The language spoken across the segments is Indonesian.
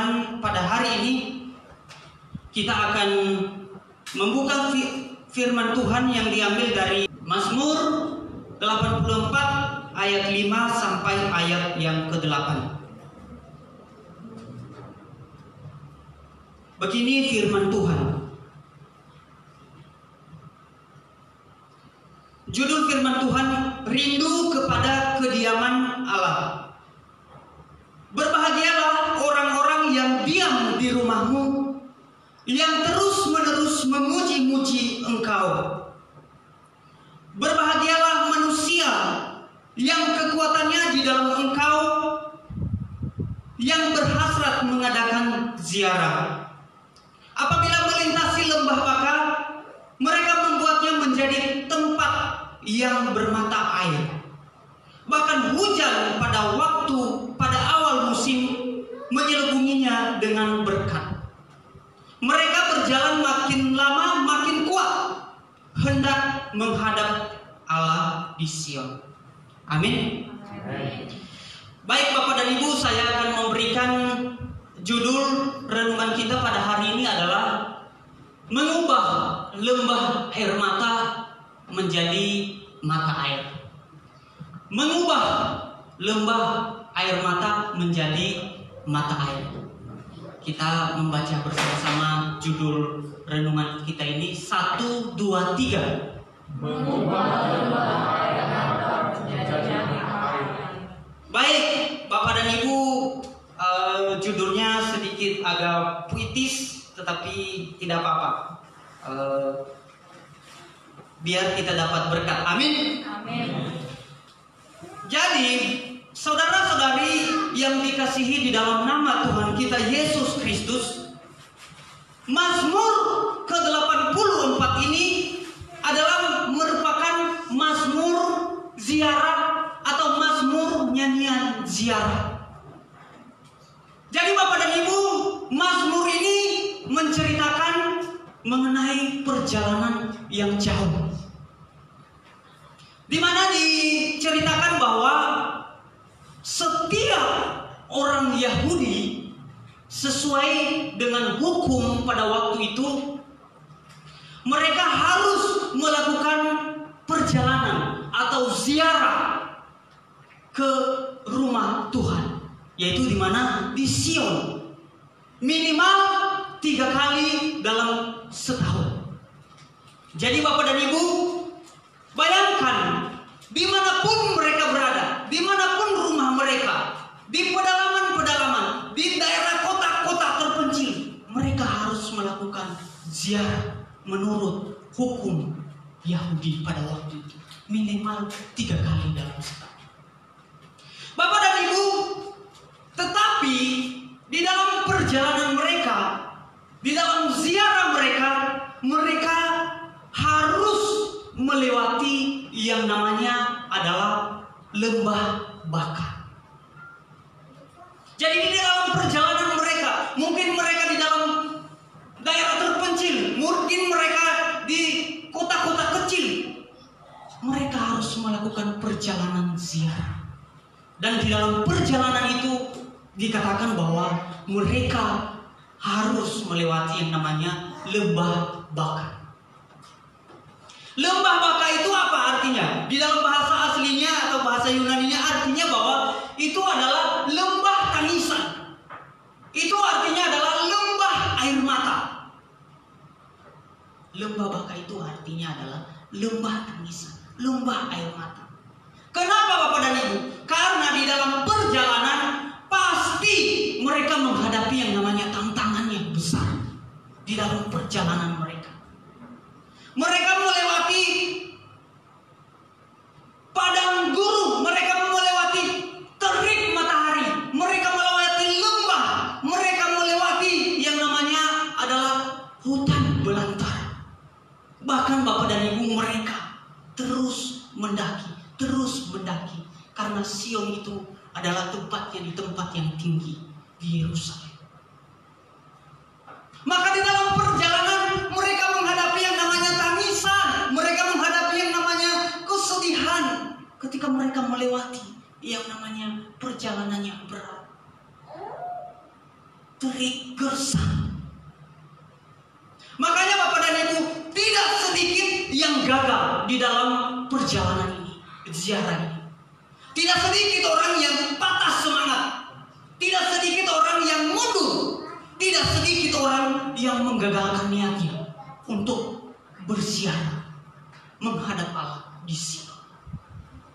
Tuhan pada hari ini, kita akan membuka firman Tuhan yang diambil dari Mazmur 84 ayat 5 sampai ayat yang ke-8. Begini firman Tuhan. Judul firman Tuhan, rindu kepada kediaman Allah. Berbahagialah orang-orang yang diam di rumahmu, yang terus-menerus memuji-muji Engkau. Berbahagialah manusia yang kekuatannya di dalam Engkau, yang berhasrat mengadakan ziarah. Apabila melintasi lembah baka, mereka membuatnya menjadi tempat yang bermata air. Bahkan hujan pada awal musim menyelubunginya dengan berkat. Mereka berjalan makin lama makin kuat, hendak menghadap Allah di Sion. Amin. Baik Bapak dan Ibu, saya akan memberikan judul renungan kita pada hari ini adalah mengubah lembah air mata menjadi mata air. Mengubah lembah air mata menjadi mata air. Kita membaca bersama-sama judul renungan kita ini. 1, 2, 3. Mengubah lembah air mata menjadi mata air. Baik Bapak dan Ibu, judulnya sedikit agak puitis, tetapi tidak apa-apa. Biar kita dapat berkat. Amin. Amin. Jadi, saudara-saudari yang dikasihi di dalam nama Tuhan kita Yesus Kristus, Mazmur ke-84 ini adalah merupakan Mazmur ziarah atau Mazmur nyanyian ziarah. Jadi Bapak dan Ibu, Mazmur ini menceritakan mengenai perjalanan yang jauh, di mana diceritakan bahwa setiap orang Yahudi sesuai dengan hukum pada waktu itu, mereka harus melakukan perjalanan atau ziarah ke rumah Tuhan, yaitu di mana? Di Sion. Minimal 3 kali dalam setahun. Jadi Bapak dan Ibu, bayangkan dimanapun mereka berada, dimanapun rumah mereka, di pedalaman-pedalaman, di daerah kota-kota terpencil, mereka harus melakukan ziarah menurut hukum Yahudi pada waktu itu. Minimal 3 kali dalam setahun. Bapak dan Ibu, tetapi di dalam perjalanan mereka, di dalam ziarah mereka harus melewati yang namanya adalah lembah baka. Jadi di dalam perjalanan mereka, mungkin mereka di dalam daerah terpencil, mungkin mereka di kota-kota kecil, mereka harus melakukan perjalanan ziarah. Dan di dalam perjalanan itu dikatakan bahwa mereka harus melewati yang namanya lembah baka. Lembah baka itu apa artinya? Di dalam bahasa aslinya atau bahasa Yunaninya artinya bahwa itu adalah lembah tangisan. Itu artinya adalah lembah air mata. Lembah baka itu artinya adalah lembah tangisan, lembah air mata. Kenapa Bapak dan Ibu? Karena di dalam perjalanan pasti mereka menghadapi yang namanya tantangan yang besar di dalam perjalanan mereka. Mereka melewati padang gurun, mereka melewati terik matahari, mereka melewati lembah, mereka melewati yang namanya adalah hutan belantara. Bahkan Bapak dan Ibu, mereka terus mendaki karena Sion itu adalah tempatnya di tempat yang tinggi di Yerusalem. Maka di dalam perjalanan mereka menghadapi yang namanya tangisan, mereka menghadapi yang namanya kesedihan ketika mereka melewati yang namanya perjalanan yang berat. terik gersang. Makanya Bapak dan Ibu, tidak sedikit yang gagal di dalam perjalanan ini, ziarah ini. Tidak sedikit orang yang patah semangat. Tidak sedikit orang yang mundur. Tidak sedikit orang yang menggagalkan niatnya untuk berziarah menghadap Allah di Sion.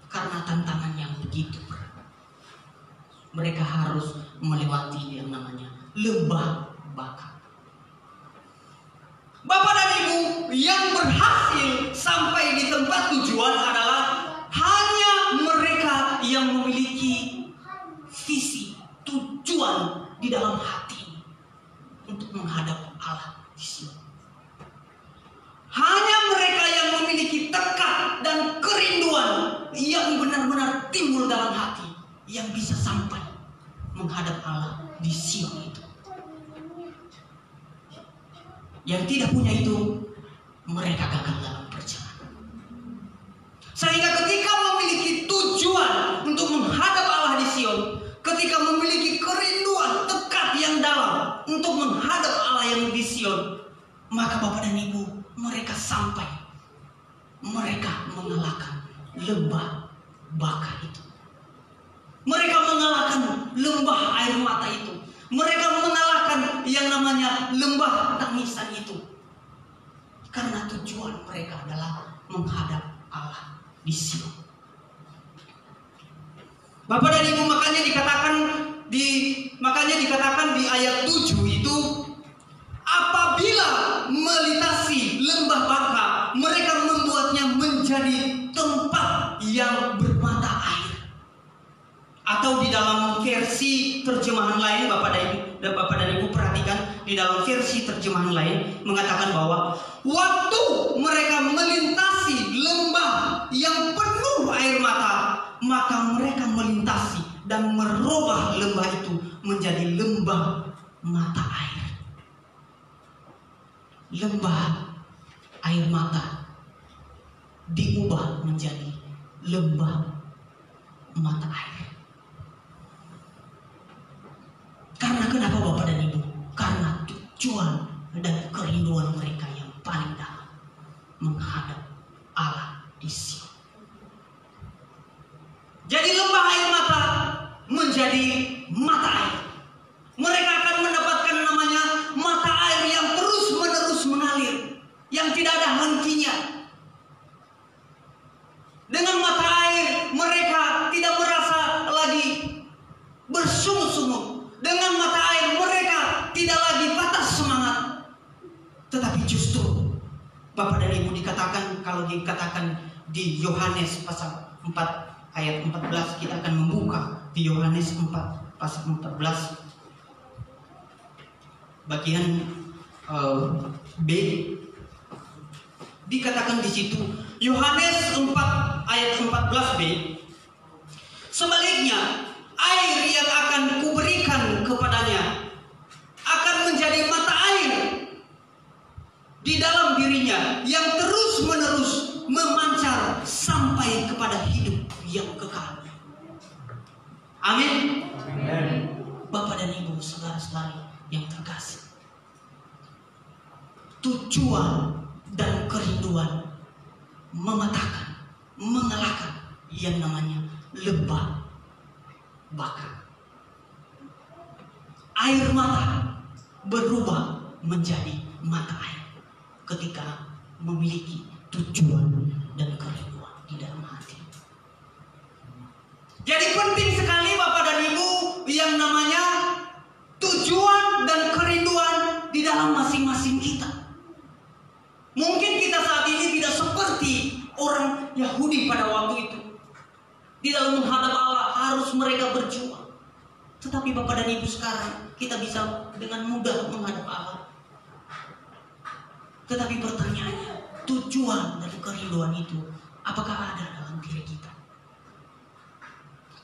Karena tantangan yang begitu berat. Mereka harus melewati yang namanya lembah Baka. Bapak dan Ibu, yang berhasil sampai di tempat tujuan adalah hanya mereka yang memiliki visi, tujuan di dalam hati untuk menghadap Allah di Sion. Hanya mereka yang memiliki tekad dan kerinduan yang benar-benar timbul dalam hati yang bisa sampai menghadap Allah di Sion itu. Yang tidak punya itu, mereka gagal dalam perjalanan. Sehingga ketika memiliki tujuan untuk menghadap Allah di Sion, ketika memiliki kerinduan tekad yang dalam untuk menghadap Allah yang di Sion, maka Bapak dan Ibu, mereka sampai, mereka mengalahkan lembah Baka itu. Mereka mengalahkan lembah air mata itu. Mereka mengalahkan yang namanya lembah tangisan itu. Karena tujuan mereka adalah menghadap Allah di Sion. Bapak dan Ibu, makanya dikatakan di ayat 7 itu, apabila melintasi lembah Baka, mereka membuatnya menjadi tempat yang bermata air. Atau di dalam versi terjemahan lain, Bapak dan Ibu perhatikan, di dalam versi terjemahan lain mengatakan bahwa waktu mereka melintasi lembah yang penuh air mata, maka mereka melintasi dan merubah lembah itu menjadi lembah mata air. Lembah air mata diubah menjadi lembah mata air. Karena kenapa Bapak dan Ibu? Karena tujuan dan kerinduan mereka yang paling dalam menghadap Allah di Sion. Jadi lembah air mata menjadi mata air. Mereka akan mendapatkan namanya mata air yang terus-menerus mengalir, yang tidak ada hentinya. Dengan mata air mereka tidak merasa lagi bersungut-sungut. Dengan mata air mereka tidak lagi patah semangat. Tetapi justru Bapak dan Ibu dikatakan, kalau dikatakan di Yohanes pasal 4 ayat 14, kita akan membuka di Yohanes 4 pasal 14 bagian B. Dikatakan di situ Yohanes 4 ayat 14b, sebaliknya air yang akan kuberikan kepadanya akan menjadi mata air di dalam dirinya yang terus-menerus memancar sampai kepada hidup yang kekal. Amin. Bapak dan Ibu, saudara-saudari yang terkasih, tujuan dan kerinduan mematahkan, mengalahkan yang namanya lembah Baka. Air mata berubah menjadi mata air ketika memiliki tujuan dan kerinduan di dalam hati. Jadi penting sekali Bapak dan Ibu yang namanya tujuan dan kerinduan di dalam masing-masing kita. Mungkin kita saat ini tidak seperti orang Yahudi pada waktu itu. Di dalam menghadap Allah harus mereka berjuang. Tetapi Bapak dan Ibu sekarang kita bisa dengan mudah menghadap Allah. Tetapi pertanyaannya, tujuan dan kerinduan itu apakah ada dalam diri kita?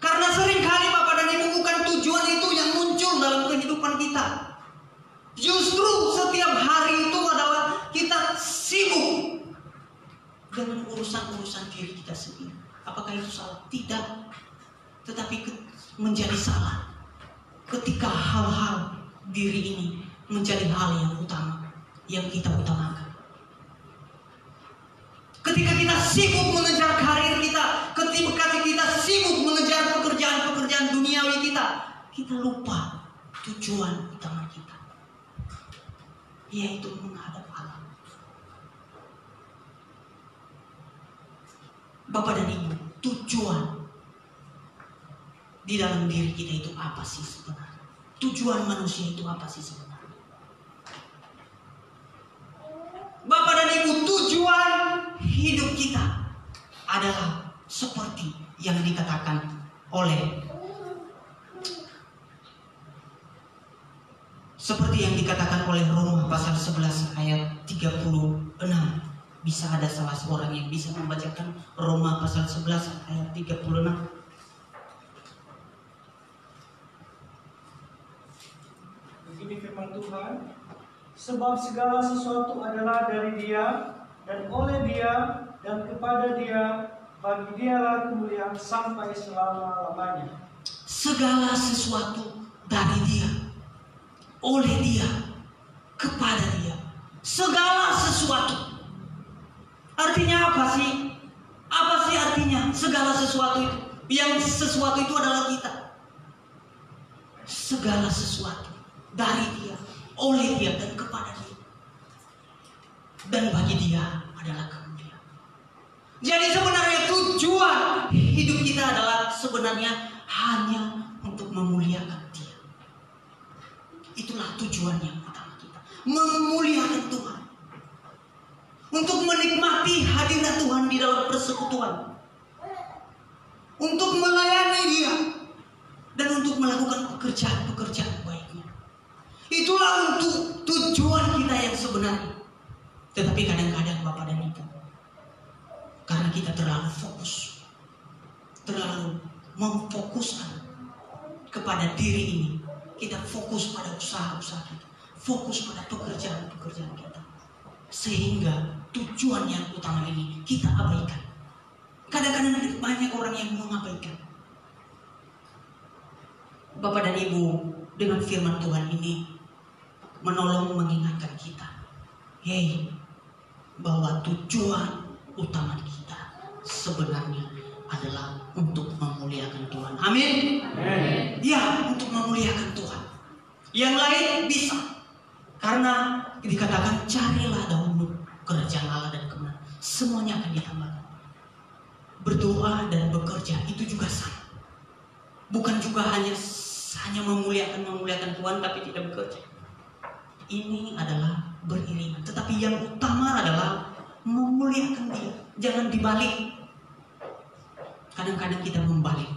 Karena seringkali Bapak dan Ibu bukan tujuan itu yang muncul dalam kehidupan kita. Justru setiap hari itu adalah kita sibuk dengan urusan-urusan diri kita sendiri. Apakah itu salah? Tidak. Tetapi menjadi salah ketika hal-hal diri ini menjadi hal yang utama, yang kita utamakan. Ketika kita sibuk mengejar karir kita, ketika kita sibuk mengejar pekerjaan-pekerjaan duniawi kita lupa tujuan utama kita, yaitu menghadap Allah. Bapak dan Ibu, tujuan di dalam diri kita itu apa sih sebenarnya? Tujuan manusia itu apa sih sebenarnya? Bapak dan Ibu, tujuan hidup kita adalah seperti yang dikatakan oleh Roma pasal 11 ayat 36. Bisa ada salah seorang yang bisa membacakan Roma pasal 11 ayat 36? Begini firman Tuhan, sebab segala sesuatu adalah dari Dia, dan oleh Dia, dan kepada Dia, bagi Dialah kemuliaan sampai selama-lamanya. Segala sesuatu dari Dia, oleh Dia, kepada Dia. Segala sesuatu. Artinya apa sih? Apa sih artinya segala sesuatu itu? Yang sesuatu itu adalah kita. Segala sesuatu dari Dia, oleh Dia, dan kepada Dia. Dan bagi Dia adalah kemuliaan. Jadi sebenarnya tujuan hidup kita adalah sebenarnya hanya untuk memuliakan Dia. Itulah tujuan yang utama kita. Memuliakan Tuhan. Untuk menikmati hadirat Tuhan di dalam persekutuan. Untuk melayani Dia. Dan untuk melakukan pekerjaan-pekerjaan baiknya. Itulah untuk tujuan kita yang sebenarnya. Tetapi kadang-kadang Bapak dan Ibu, karena kita terlalu fokus, terlalu memfokuskan kepada diri ini, kita fokus pada usaha-usaha kita, fokus pada pekerjaan-pekerjaan kita, sehingga tujuan yang utama ini kita abaikan. Kadang-kadang banyak orang yang mengabaikan. Bapak dan Ibu, dengan firman Tuhan ini menolong mengingatkan kita, bahwa tujuan utama kita sebenarnya adalah untuk memuliakan Tuhan. Amin. Amin. Ya, untuk memuliakan Tuhan. Yang lain bisa, karena dikatakan carilah dahulu kerajaan Allah dan kebenaran, semuanya akan ditambahkan. Berdoa dan bekerja itu juga sama. Bukan juga hanya memuliakan Tuhan tapi tidak bekerja. Ini adalah beriringan. Tetapi yang utama adalah memuliakan Dia. Jangan dibalik. Kadang-kadang kita membalik.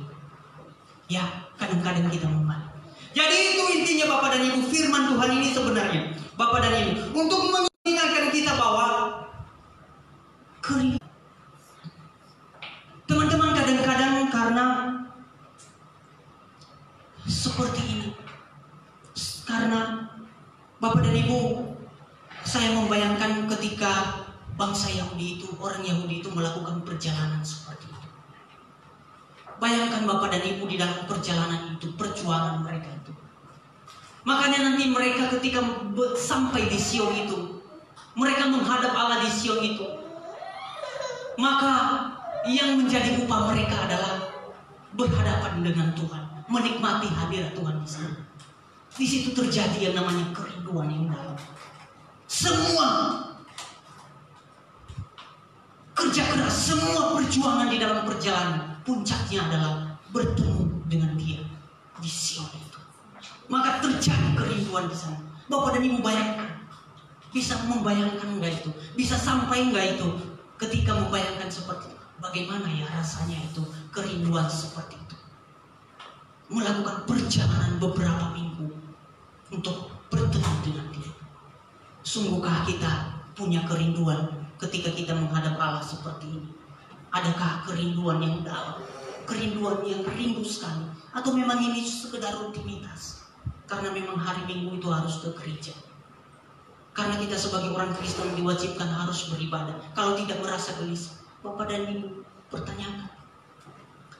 Ya, kadang-kadang kita membalik. Jadi itu intinya Bapak dan Ibu, firman Tuhan ini sebenarnya, Bapak dan Ibu, untuk mengingatkan kita bahwa teman-teman, kadang-kadang karena seperti ini, karena Bapak dan Ibu, saya membayangkan ketika bangsa Yahudi itu, orang Yahudi itu melakukan perjalanan seperti itu. Bayangkan Bapak dan Ibu di dalam perjalanan itu, perjuangan mereka itu. Makanya nanti mereka ketika sampai di Sion itu, mereka menghadap Allah di Sion itu, maka yang menjadi upah mereka adalah berhadapan dengan Tuhan, menikmati hadirat Tuhan di sana. Di situ terjadi yang namanya kerinduan yang dalam. Semua kerja keras, semua perjuangan di dalam perjalanan, puncaknya adalah bertemu dengan Dia di Sion itu. Maka terjadi kerinduan di sana. Bapak dan Ibu bayangkan, bisa membayangkan enggak itu? Bisa sampai enggak itu ketika membayangkan seperti itu? Bagaimana ya rasanya itu, kerinduan seperti itu? Melakukan perjalanan beberapa minggu untuk bertemu dengan Dia. Sungguhkah kita punya kerinduan ketika kita menghadap Allah seperti ini? Adakah kerinduan yang dalam, kerinduan yang rindu sekali, atau memang ini sekedar rutinitas? Karena memang hari Minggu itu harus ke gereja. Karena kita sebagai orang Kristen diwajibkan harus beribadah. Kalau tidak merasa gelisah, Bapak dan Ibu pertanyakan,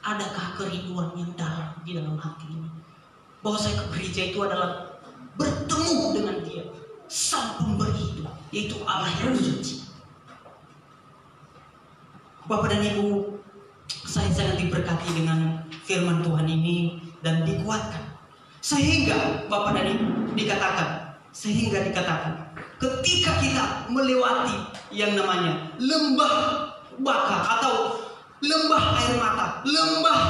adakah kerinduan yang dalam di dalam hati ini? Bahwa saya ke gereja itu adalah bertemu dengan Dia, Sang Pemberi hidup, yaitu Allah yang suci. Bapak dan Ibu, saya sangat diberkati dengan firman Tuhan ini dan dikuatkan. Sehingga Bapak dan Ibu dikatakan, ketika kita melewati yang namanya lembah baka atau lembah air mata, lembah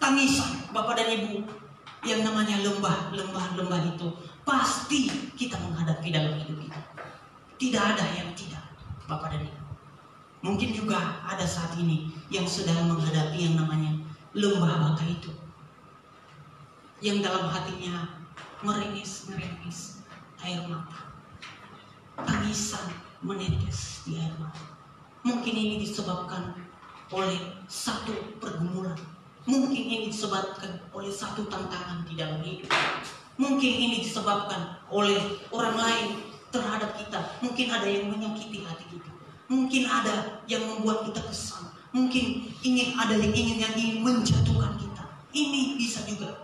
tangisan, Bapak dan Ibu, yang namanya lembah itu pasti kita menghadapi dalam hidup kita. Tidak ada yang tidak, Bapak dan Ibu. Mungkin juga ada saat ini yang sedang menghadapi yang namanya lembah baka itu, yang dalam hatinya merengis air mata, tangisan menetes di air mata. Mungkin ini disebabkan oleh satu pergumulan, mungkin ini disebabkan oleh satu tantangan di dalam hidup, mungkin ini disebabkan oleh orang lain terhadap kita. Mungkin ada yang menyakiti hati kita, mungkin ada yang membuat kita kesal, mungkin ada yang ingin menjatuhkan kita. Ini bisa juga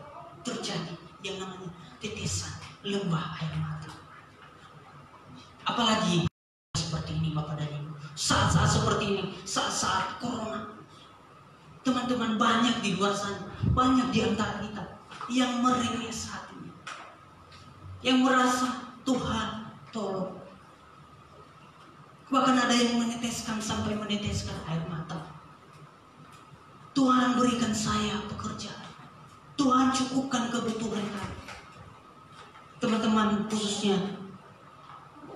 terjadi yang namanya tetesan lembah air mata. Apalagi seperti ini, Bapak dan Ibu, saat-saat seperti ini, saat-saat corona, teman-teman, banyak di luar sana, banyak di antara kita yang merenges hatinya, yang merasa Tuhan tolong. Bahkan ada yang sampai meneteskan air mata. Tuhan berikan saya pekerjaan, Tuhan cukupkan kebutuhan kami. Teman-teman, khususnya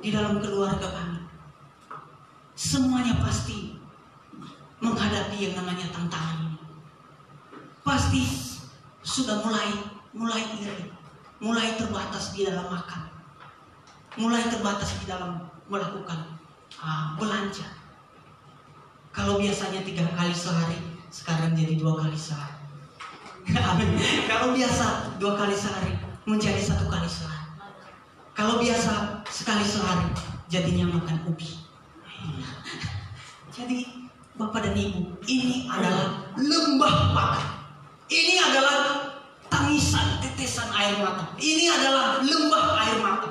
di dalam keluarga kami, semuanya pasti menghadapi yang namanya tantangan ini. Pasti sudah mulai iri, mulai terbatas di dalam makan, mulai terbatas di dalam melakukan belanja. Kalau biasanya 3 kali sehari, sekarang jadi 2 kali sehari. Amin. Kalau biasa 2 kali sehari menjadi 1 kali sehari. Kalau biasa sekali sehari jadinya makan ubi. Jadi Bapak dan Ibu, ini adalah lembah baka. Ini adalah tangisan tetesan air mata. Ini adalah lembah air mata.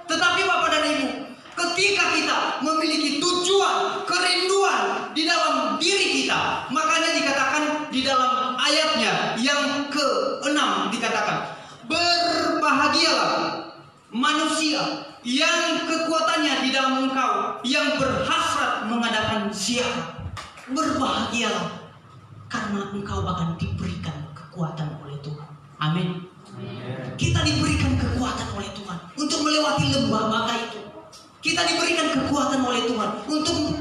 Tetapi Bapak dan Ibu, ketika kita memiliki tujuan, kerinduan di dalam diri kita, makanya dikatakan di dalam ayatnya yang ke-6 dikatakan, berbahagialah manusia yang kekuatannya di dalam Engkau, yang berhasrat mengadakan ziarah. Berbahagialah karena engkau akan diberikan kekuatan oleh Tuhan. Amin. Kita diberikan kekuatan oleh Tuhan untuk melewati lembah baka itu. Kita diberikan kekuatan oleh Tuhan untuk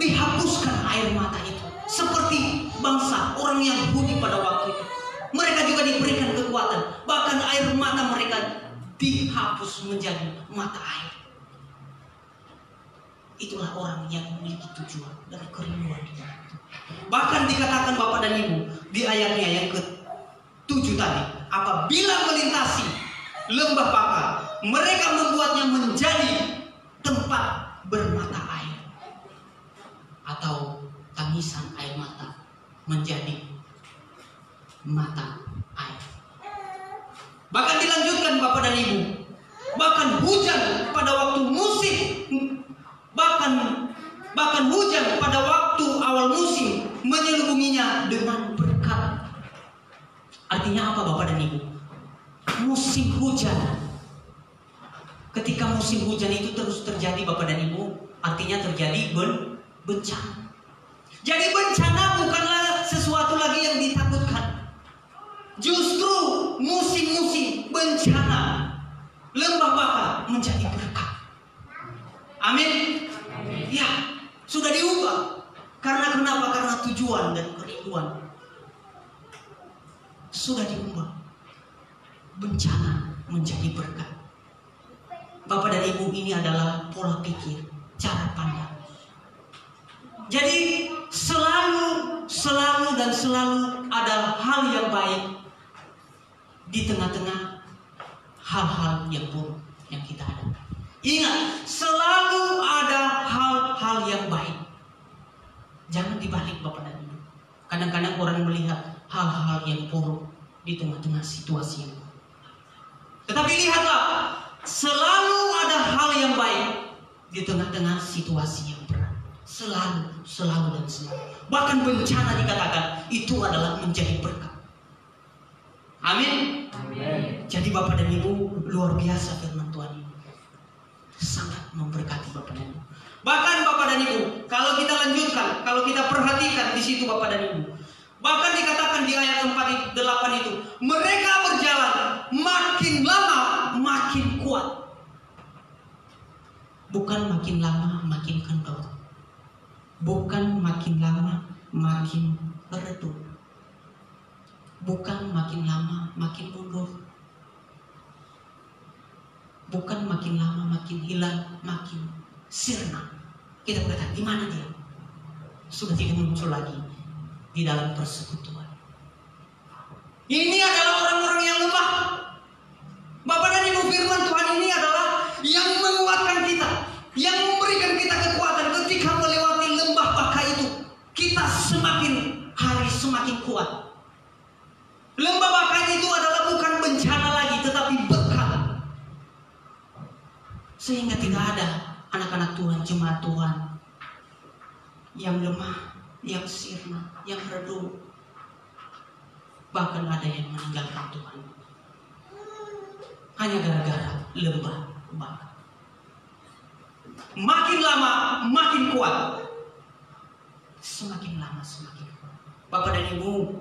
dihapuskan air mata itu. Seperti bangsa orang Yahudi pada waktu itu, mereka juga diberikan kekuatan. Bahkan air mata mereka dihapus menjadi mata air. Itulah orang yang memiliki tujuan dan kerinduan di dalam itu. Bahkan dikatakan Bapak dan Ibu di ayatnya yang ke-7 tadi, apabila melintasi lembah baka, mereka membuatnya menjadi tempat bermata air, atau tangisan air mata menjadi mata air. Bahkan dilanjutkan Bapak dan Ibu, bahkan hujan pada waktu musim, bahkan hujan pada waktu awal musim menyelubunginya dengan berkat. Artinya apa Bapak dan Ibu? Musim hujan. Ketika musim hujan itu terus terjadi Bapak dan Ibu, artinya terjadi bencana. Jadi bencana bukanlah sesuatu lagi yang ditakutkan. Justru musim-musim bencana lembah baka menjadi berkat. Amin. Ya, sudah diubah. Karena kenapa? Karena tujuan dan kerinduan sudah diubah. Bencana menjadi berkat. Bapak dan Ibu, ini adalah pola pikir, cara pandang. Jadi selalu ada hal yang baik di tengah-tengah hal-hal yang buruk yang kita hadapi. Ingat, selalu ada hal-hal yang baik. Jangan dibalik Bapak dan Ibu. Kadang-kadang orang melihat hal-hal yang buruk di tengah-tengah situasi yang buruk. Tetapi lihatlah, selalu ada hal yang baik di tengah-tengah situasi yang berat. Selalu dan selalu. Bahkan bencana dikatakan itu adalah menjadi berkat. Amin. Jadi Bapak dan Ibu, luar biasa firman Tuhan ini. Sangat memberkati Bapak dan Ibu. Bahkan Bapak dan Ibu, kalau kita lanjutkan, kalau kita perhatikan di situ Bapak dan Ibu, bahkan dikatakan di ayat 8 itu, mereka berjalan makin lama makin kuat. Bukan makin lama makin kendor. Bukan makin lama makin redup. Bukan makin lama makin mundur. Bukan makin lama makin hilang, makin sirna. Kita berkata, di mana dia? Sudah tidak muncul lagi di dalam persekutuan. Ini adalah orang-orang yang lemah. Bapak dan Ibu, firman Tuhan ini adalah yang menguatkan kita, yang memberikan kita kekuatan ketika melewati lembah baka itu. Kita semakin hari semakin kuat. Lembah baka itu adalah bukan bencana lagi, tetapi berkat. Sehingga tidak ada anak-anak Tuhan, jemaat Tuhan yang lemah, yang sirna, yang redup. Bahkan ada yang meninggalkan Tuhan hanya gara-gara lembah baka. Makin lama makin kuat. Semakin lama semakin kuat. Bapak dan Ibu,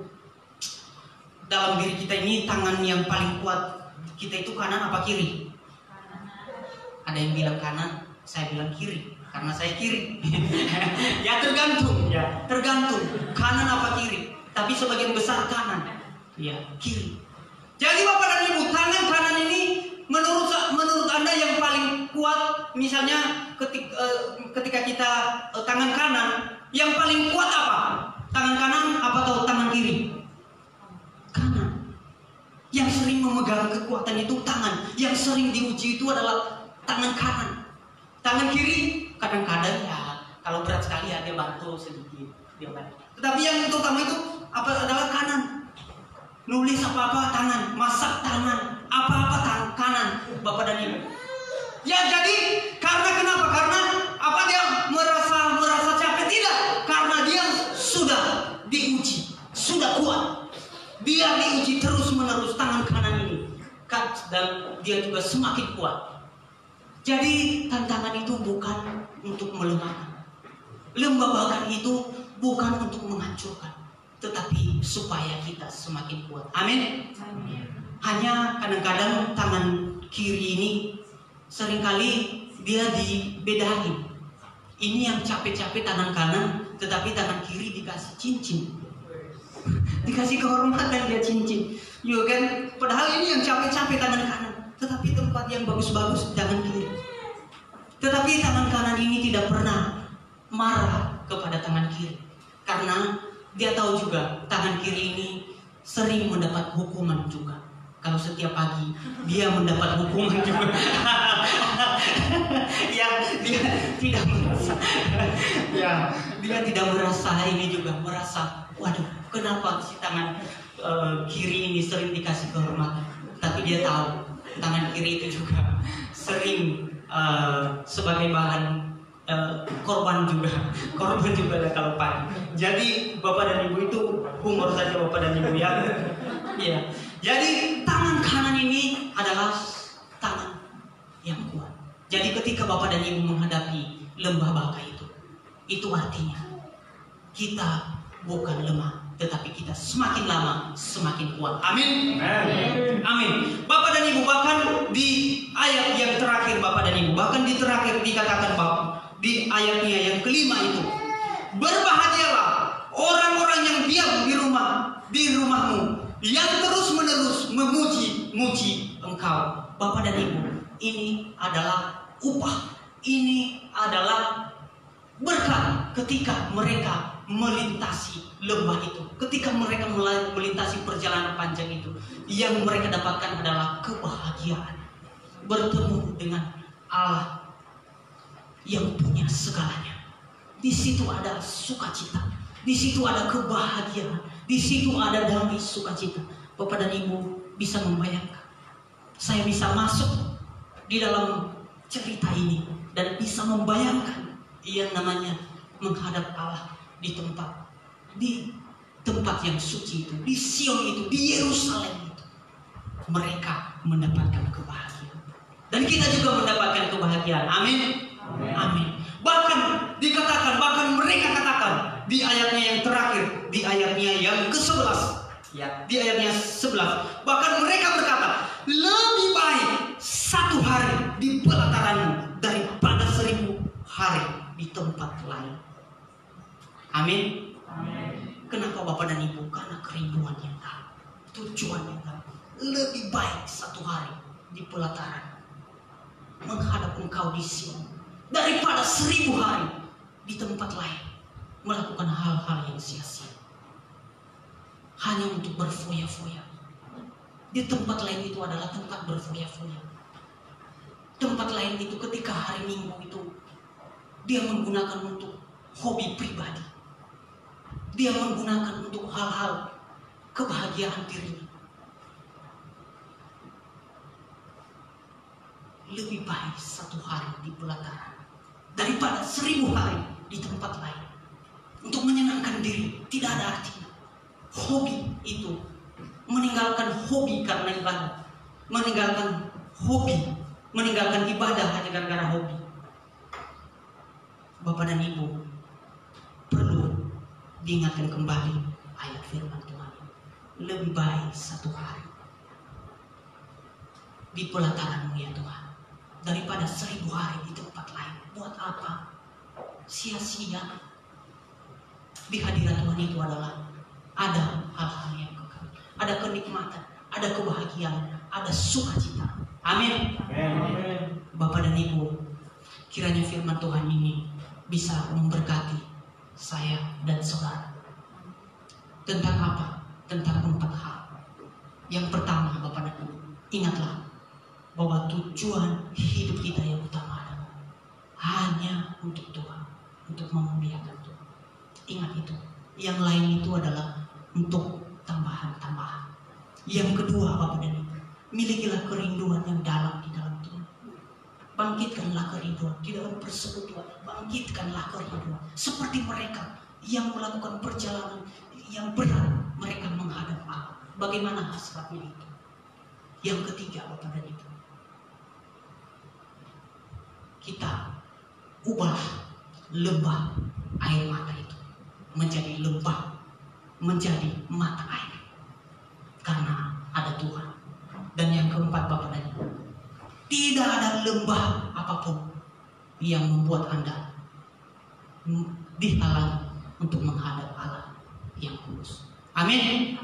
dalam diri kita ini tangan yang paling kuat kita itu kanan apa kiri? Ada yang bilang kanan, saya bilang kiri karena saya kiri. Ya tergantung kanan apa kiri. Tapi sebagian besar kanan, ya kiri. Jadi Bapak dan Ibu, tangan kanan ini menurut Anda yang paling kuat. Misalnya ketika kita tangan kanan, yang paling kuat apa? Tangan kanan apa atau tangan kiri? Kanan. Yang sering memegang kekuatan itu tangan. Yang sering diuji itu adalah tangan kanan. Tangan kiri kadang-kadang ya kalau berat sekali ya dia bantu sedikit, dia bantu. Tetapi yang utama itu adalah kanan. Nulis apa-apa tangan, masak tangan, apa-apa tangan kanan, Bapak dan Ibu. Ya jadi karena kenapa? Karena apa dia merasa capek? Tidak, karena dia sudah diuji, sudah kuat. Dia diuji terus-menerus tangan kanan ini, dan dia juga semakin kuat. Jadi tantangan itu bukan untuk melemahkan. Lembah baka itu bukan untuk menghancurkan, tetapi supaya kita semakin kuat. Amin. Hanya kadang-kadang tangan kiri ini seringkali dia dibedain. Ini yang capek-capek tangan kanan, tetapi tangan kiri dikasih cincin. Dikasih kehormatan dia cincin. Ya kan? Padahal ini yang capek-capek tangan kanan, tetapi tempat yang bagus-bagus tangan kiri. Tetapi tangan kanan ini tidak pernah marah kepada tangan kiri, karena dia tahu juga tangan kiri ini sering mendapat hukuman juga. Kalau setiap pagi dia mendapat hukuman juga. Ya, dia tidak merasa. Ya, dia tidak merasa ini juga merasa, waduh, kenapa si tangan kiri ini sering dikasih kehormatan? Tapi dia tahu tangan kiri itu juga sering sebagai bahan korban juga ada kalau pagi. Jadi Bapak dan Ibu itu humor saja Bapak dan Ibu ya. Ya. Jadi tangan kanan ini adalah tangan yang kuat. Jadi ketika Bapak dan Ibu menghadapi lembah baka itu artinya kita bukan lemah, tetapi kita semakin lama semakin kuat. Amin. Amin. Bapak dan Ibu, bahkan di ayat yang terakhir Bapak dan Ibu, bahkan di terakhir dikatakan Bapak di ayatnya yang kelima itu, berbahagialah orang-orang yang diam di rumahmu, yang terus-menerus memuji engkau. Bapak dan Ibu, ini adalah upah, ini adalah berkat ketika mereka melintasi lembah itu, ketika mereka melintasi perjalanan panjang itu. Yang mereka dapatkan adalah kebahagiaan, bertemu dengan Allah yang punya segalanya. Di situ ada sukacita, di situ ada kebahagiaan, di situ ada damai sukacita. Bapak dan Ibu bisa membayangkan saya bisa masuk di dalam cerita ini dan bisa membayangkan yang namanya menghadap Allah di tempat yang suci itu, di Sion itu, di Yerusalem itu. Mereka mendapatkan kebahagiaan. Dan kita juga mendapatkan kebahagiaan. Amin. Amin. Bahkan mereka katakan di ayatnya yang terakhir, di ayatnya yang ke-11. Ya, di ayatnya 11. Bahkan mereka berkata, lebih baik 1 hari di pelataranmu daripada 1000 hari di tempat lain. Amin. Kenapa Bapak dan Ibu? Karena kerinduan yang dalam, tujuan yang dalam. Lebih baik 1 hari di pelataran menghadap Engkau di Sion daripada 1000 hari di tempat lain melakukan hal-hal yang sia-sia, hanya untuk berfoya-foya. Di tempat lain itu adalah tempat berfoya-foya. Tempat lain itu ketika hari Minggu itu dia menggunakan untuk hobi pribadi. Dia menggunakan untuk hal-hal kebahagiaan dirinya. Lebih baik 1 hari di pelataran daripada 1000 hari di tempat lain untuk menyenangkan diri. Tidak ada artinya. Hobi itu, meninggalkan hobi karena ibadah, meninggalkan ibadah hanya gara-gara hobi. Bapak dan Ibu perlu diingatkan kembali ayat firman Tuhan. Lebih baik 1 hari di pelataranmu ya Tuhan daripada 1000 hari di tempat lain. Buat apa? Sia-sia. Di hadirat Tuhan itu adalah ada hal-hal yang kekal, ada kenikmatan, ada kebahagiaan, ada sukacita. Amin. Amin. Bapak dan Ibu, kiranya firman Tuhan ini bisa memberkati saya dan saudara. Tentang apa? Tentang 4 hal. Yang pertama, Bapak dan Ibu, ingatlah bahwa tujuan hidup kita yang utama adalah hanya untuk Tuhan, untuk memuliakan Tuhan. Ingat itu. Yang lain itu adalah untuk tambahan-tambahan. Yang kedua, Bapak dan Ibu, milikilah kerinduan yang dalam di dalam Tuhan. Bangkitkanlah kerinduan di dalam persekutuan. Bangkitkanlah kerinduan seperti mereka yang melakukan perjalanan yang berat, mereka menghadap Allah. Bagaimana hasratnya itu? Yang ketiga, Bapak dan Ibu, kita ubah lembah air mata itu menjadi lembah, menjadi mata air, karena ada Tuhan. Dan yang keempat, Bapak dan Ibu, tidak ada lembah apapun yang membuat Anda dihalang untuk menghadap Allah yang kudus. Amin.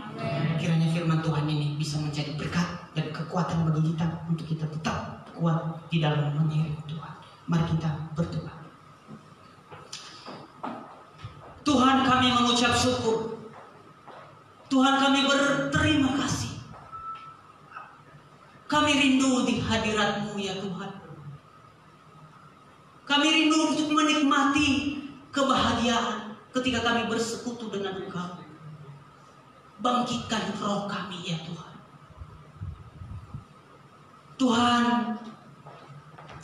Kiranya firman Tuhan ini bisa menjadi berkat dan kekuatan bagi kita untuk kita tetap kuat di dalam mengiring Tuhan. Mari kita berdoa. Tuhan, kami mengucap syukur. Tuhan, kami berterima kasih. Kami rindu di hadirat-Mu ya Tuhan. Kami rindu untuk menikmati kebahagiaan ketika kami bersekutu dengan Engkau. Bangkitkan roh kami ya Tuhan. Tuhan,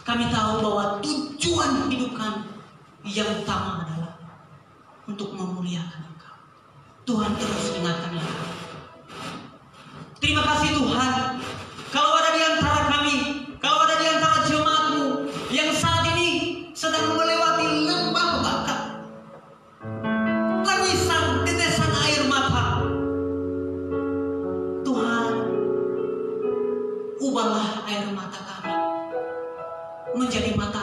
kami tahu bahwa tujuan hidup kami yang utama adalah untuk memuliakan Engkau. Tuhan, terus ingatkan kami. Terima kasih Tuhan. Kalau ada di antara kami, kalau ada di antara jemaat-Mu yang saat ini sedang melewati lembah bakat, tangisan, tetesan air mata, Tuhan, ubahlah air mata kami menjadi mata